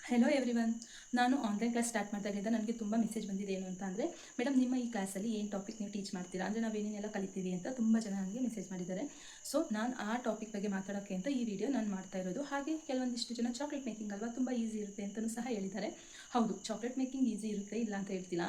Hello everyone. ನಾನು online class start ಮಾಡಿದಾಗಿಂದ ನನಗೆ ತುಂಬ ಮೆಸೇಜ್ ಬಂದಿದೆ. ಏನು ಅಂತ ಅಂದರೆ, ಮೇಡಮ್ ನಿಮ್ಮ ಈ ಕ್ಲಾಸಲ್ಲಿ ಏನು ಟಾಪಿಕ್ ನೀವು ಟೀಚ್ ಮಾಡ್ತೀರಾ, ಅಂದರೆ ನಾವೇನೇನೆಲ್ಲ ಕಲಿತೀವಿ ಅಂತ ತುಂಬ ಜನ ನನಗೆ ಮೆಸೇಜ್ ಮಾಡಿದ್ದಾರೆ. ಸೊ ನಾನು ಆ ಟಾಪಿಕ್ ಬಗ್ಗೆ ಮಾತಾಡೋಕ್ಕೆ ಅಂತ ಈ ವಿಡಿಯೋ ನಾನು ಮಾಡ್ತಾ ಇರೋದು. ಹಾಗೆ ಕೆಲವೊಂದಿಷ್ಟು ಜನ ಚಾಕ್ಲೇಟ್ ಮೇಕಿಂಗ್ ಅಲ್ವಾ ತುಂಬ ಈಸಿ ಇರುತ್ತೆ ಅಂತಲೂ ಸಹ ಹೇಳಿದ್ದಾರೆ. ಹೌದು, ಚಾಕ್ಲೇಟ್ ಮೇಕಿಂಗ್ ಈಸಿ ಇರುತ್ತೆ, ಇಲ್ಲ ಅಂತ ಹೇಳ್ತಿಲ್ಲ.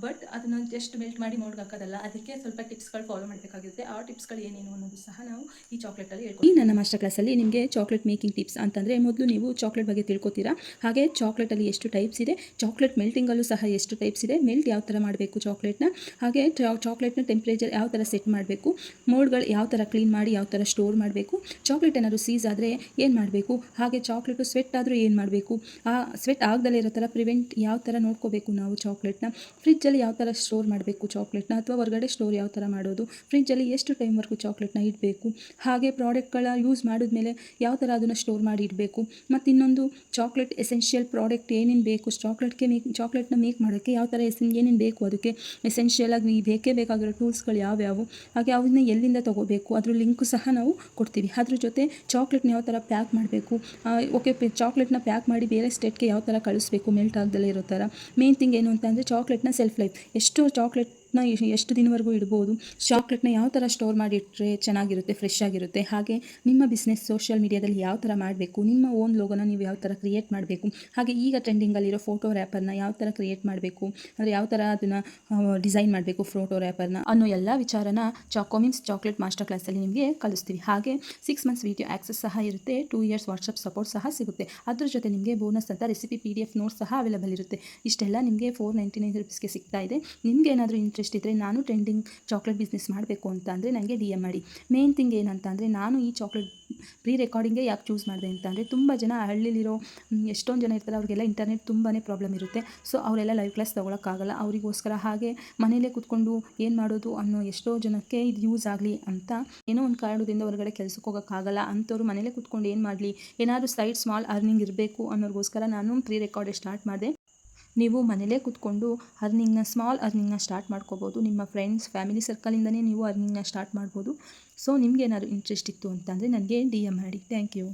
ಬಟ್ ಅದನ್ನು ಜಸ್ಟ್ ಮೆಲ್ಟ್ ಮಾಡಿ ಮೋಡ್ಗೆ ಹಾಕೋದಲ್ಲ, ಅದಕ್ಕೆ ಸ್ವಲ್ಪ ಟಿಪ್ಸ್ಗಳು ಫಾಲೋ ಮಾಡಬೇಕಾಗಿರುತ್ತೆ. ಆ ಟಿಪ್ಸ್ಗಳು ಏನೇನು ಅನ್ನೋದು ಸಹ ನಾವು ಈ ಚಾಕ್ಲೇಟಲ್ಲಿ ಹೇಳ್ಕೊಡ್ತೀವಿ. ಈ ನನ್ನ ಮಾಸ್ಟರ್ ಕ್ಲಾಸಲ್ಲಿ ನಿಮಗೆ ಚಾಕ್ಲೇಟ್ ಮೇಕಿಂಗ್ ಟಿಪ್ಸ್ ಅಂತಂದರೆ, ಮೊದಲು ನೀವು ಚಾಕ್ಲೇಟ್ ಬಗ್ಗೆ ತಿಳ್ಕೊತೀರಾ. ಹಾಗೆ ಚಾಕ್ಲೇಟಲ್ಲಿ ಎಷ್ಟು ಟೈಪ್ಸ್ ಇದೆ, ಚಾಕ್ಲೇಟ್ ಮೆಲ್ಟಿಂಗಲ್ಲೂ ಸಹ ಎಷ್ಟು ಟೈಪ್ಸ್ ಇದೆ, ಮೆಲ್ಟ್ ಯಾವ ಥರ ಮಾಡಬೇಕು ಚಾಕ್ಲೇಟ್ನ, ಹಾಗೆ ಚಾಕ್ಲೇಟ್ನ ಟೆಂಪ್ರೇಚರ್ ಯಾವ ಥರ ಸೆಟ್ ಮಾಡಬೇಕು, ಮೋಡ್ಗಳು ಯಾವ ಥರ ಕ್ಲೀನ್ ಮಾಡಿ ಯಾವ ಥರ ಸ್ಟೋರ್ ಮಾಡಬೇಕು, ಚಾಕ್ಲೇಟ್ ಏನಾದರೂ ಸೀಸ್ ಆದರೆ ಏನು ಮಾಡಬೇಕು, ಹಾಗೆ ಚಾಕ್ಲೇಟು ಸ್ವೆಟ್ ಆದರೂ ಏನು ಮಾಡಬೇಕು, ಆ ಸ್ವೆಟ್ ಆಗದಲ್ಲೇ ಇರೋ ಥರ ಪ್ರಿವೆಂಟ್ ಯಾವ ಥರ ನೋಡ್ಕೋಬೇಕು ನಾವು ಚಾಕ್ಲೇಟ್ನ, ಫ್ರಿಜ್ಜಲ್ಲಿ ಯಾವ ಥರ ಸ್ಟೋರ್ ಮಾಡಬೇಕು ಚಾಕ್ಲೇಟ್ನ, ಅಥವಾ ಹೊರಗಡೆ ಸ್ಟೋರ್ ಯಾವ ಥರ ಮಾಡೋದು, ಫ್ರಿಜ್ಜಲ್ಲಿ ಎಷ್ಟು ಟೈಮ್ವರೆಗೂ ಚಾಕ್ಲೇಟ್ನ ಇಡಬೇಕು, ಹಾಗೆ ಪ್ರಾಡಕ್ಟ್ಗಳ ಯೂಸ್ ಮಾಡಿದ್ಮೇಲೆ ಯಾವ ಥರ ಅದನ್ನು ಸ್ಟೋರ್ ಮಾಡಿ ಇಡಬೇಕು, ಮತ್ತು ಇನ್ನೊಂದು ಚಾಕ್ಲೇಟ್ ಎಸೆನ್ಷಿಯಲ್ ಪ್ರಾಡಕ್ಟ್ ಏನೇನು ಬೇಕು, ಚಾಕ್ಲೇಟ್ನ ಮೇಕ್ ಮಾಡೋಕ್ಕೆ ಯಾವ ಥರ ಏನೇನು ಬೇಕು, ಅದಕ್ಕೆ ಎಸೆನ್ಷಿಯಲ್ ಆಗಿ ಬೇಕೇ ಬೇಕಾಗಿರೋ ಟೂಲ್ಸ್ಗಳು ಯಾವ್ಯಾವು, ಹಾಗೆ ಅವನ್ನ ಎಲ್ಲಿಂದ ತೊಗೋಬೇಕು, ಅದ್ರ ಲಿಂಕು ಸಹ ನಾವು ಕೊಡ್ತೀವಿ. ಅದ್ರ ಜೊತೆ ಚಾಕ್ಲೇಟ್ನ ಯಾವ ಥರ ಪ್ಯಾಕ್ ಮಾಡಬೇಕು, ಓಕೆ ಚಾಕ್ಲೇಟ್ನ ಪ್ಯಾಕ್ ಮಾಡಿ ಬೇರೆ ಸ್ಟೇಟ್ಗೆ ಯಾವ ಥರ ಕಳಿಸ್ಬೇಕು ಮೆಲ್ಟ್ ಆಗದಲ್ಲೇ ಇರೋ ಥರ. ಮೇನ್ ಥಿಂಗ್ ಏನು ಅಂತ ಅಂದರೆ ಚಾಕ್ಲೇಟ್ನ ಸೆಲ್ಫ್ ಲೈಫ್, ಎಷ್ಟು ದಿನವರೆಗೂ ಇಡ್ಬೋದು, ಚಾಕ್ಲೇಟ್ನ ಯಾವ ಥರ ಸ್ಟೋರ್ ಮಾಡಿಟ್ರೆ ಚೆನ್ನಾಗಿರುತ್ತೆ, ಫ್ರೆಶ್ ಆಗಿರುತ್ತೆ, ಹಾಗೆ ನಿಮ್ಮ ಬಿಸ್ನೆಸ್ ಸೋಷಿಯಲ್ ಮೀಡಿಯಾದಲ್ಲಿ ಯಾವ ಥರ ಮಾಡಬೇಕು, ನಿಮ್ಮ ಓನ್ ಲೋಗೋನ ನೀವು ಯಾವ ಥರ ಕ್ರಿಯೇಟ್ ಮಾಡಬೇಕು, ಹಾಗೆ ಈಗ ಟ್ರೆಂಡಿಂಗಲ್ಲಿರೋ ಫೋಟೋ ರ್ಯಾಪರ್ನ ಯಾವ ಥರ ಕ್ರಿಯೇಟ್ ಮಾಡಬೇಕು, ಅಂದರೆ ಯಾವ ಥರ ಅದನ್ನು ಡಿಸೈನ್ ಮಾಡಬೇಕು ಫೋಟೋ ರ್ಯಾಪರ್ನ ಅನ್ನೋ ಎಲ್ಲ ವಿಚಾರನ ಚಾಕ್ಲೇಟ್ ಮಾಸ್ಟರ್ ಕ್ಲಾಸಲ್ಲಿ ನಿಮಗೆ ಕಲಿಸ್ತೀವಿ. ಹಾಗೆ 6 ಮಂತ್ಸ್ ವೀಡಿಯೋ ಆ್ಯಕ್ಸಸ್ ಸಹ ಇರುತ್ತೆ, 2 ಇಯರ್ಸ್ ವಾಟ್ಸಪ್ ಸಪೋರ್ಟ್ ಸಹ ಸಿಗುತ್ತೆ. ಅದ್ರ ಜೊತೆ ನಿಮಗೆ ಬೋನಸ್ ಅಂತ ರೆಸಿಪಿ PDF ನೋಟ್ಸ್ ಸಹ ಅವೈಲೇಬಲ್ ಇರುತ್ತೆ. ಇಷ್ಟೆಲ್ಲ ನಿಮಗೆ 499 ರುಪೀಸ್ಗೆ ಸಿಗ್ತಾ ಇದೆ. ನಿಮ್ಗೆ ಏನಾದರೂ ಇಂಟ್ರೆಸ್ಟ್ ಇದ್ದರೆ, ನಾನು ಟ್ರೆಂಡಿಂಗ್ ಚಾಕ್ಲೇಟ್ ಬಿಸ್ನೆಸ್ ಮಾಡಬೇಕು ಅಂತ ಅಂದರೆ ನನಗೆ DM ಮಾಡಿ. ಮೇನ್ ಥಿಂಗ್ ಏನಂತ ಅಂದರೆ, ನಾನು ಈ ಚಾಕ್ಲೇಟ್ ಪ್ರೀ ರೆಕಾರ್ಡಿಂಗೇ ಯಾಕೆ ಚೂಸ್ ಮಾಡಿದೆ ಅಂತ ಅಂದರೆ, ತುಂಬ ಜನ ಹಳ್ಳಿಲಿರೋ ಎಷ್ಟೊಂದು ಜನ ಇರ್ತಾರೆ, ಅವ್ರಿಗೆಲ್ಲ ಇಂಟರ್ನೆಟ್ ತುಂಬಾ ಪ್ರಾಬ್ಲಮ್ ಇರುತ್ತೆ. ಸೊ ಅವರೆಲ್ಲ ಲೈವ್ ಕ್ಲಾಸ್ ತೊಗೊಳಕ್ಕಾಗಲ್ಲ. ಅವರಿಗೋಸ್ಕರ ಹಾಗೆ ಮನೇಲೇ ಕೂತ್ಕೊಂಡು ಏನು ಮಾಡೋದು ಅನ್ನೋ ಎಷ್ಟೋ ಜನಕ್ಕೆ ಇದು ಯೂಸ್ ಆಗಲಿ ಅಂತ, ಏನೋ ಒಂದು ಕಾರಣದಿಂದ ಹೊರಗಡೆ ಕೆಲಸಕ್ಕೆ ಹೋಗೋಕ್ಕಾಗಲ್ಲ ಅಂಥವ್ರು ಮನೇಲೇ ಕೂತ್ಕೊಂಡು ಏನು ಮಾಡಲಿ, ಏನಾದರೂ ಸೈಡ್ ಸ್ಮಾಲ್ ಅರ್ನಿಂಗ್ ಇರಬೇಕು ಅನ್ನೋರಿಗೋಸ್ಕರ ನಾನು ಪ್ರೀ ರೆಕಾರ್ಡೆ ಸ್ಟಾರ್ಟ್ ಮಾಡಿದೆ. ನೀವು ಮನೇಲೇ ಕೂತ್ಕೊಂಡು ಸ್ಮಾಲ್ ಅರ್ನಿಂಗ್ನ ಸ್ಟಾರ್ಟ್ ಮಾಡ್ಕೋಬೋದು. ನಿಮ್ಮ ಫ್ರೆಂಡ್ಸ್ ಫ್ಯಾಮಿಲಿ ಸರ್ಕಲಿಂದನೇ ನೀವು ಅರ್ನಿಂಗ್ನ ಸ್ಟಾರ್ಟ್ ಮಾಡ್ಬೋದು. ಸೊ ನಿಮಗೇನಾದ್ರು ಇಂಟ್ರೆಸ್ಟ್ ಇತ್ತು ಅಂತಂದರೆ ನನಗೆ DM ಮಾಡಿ. Thank you.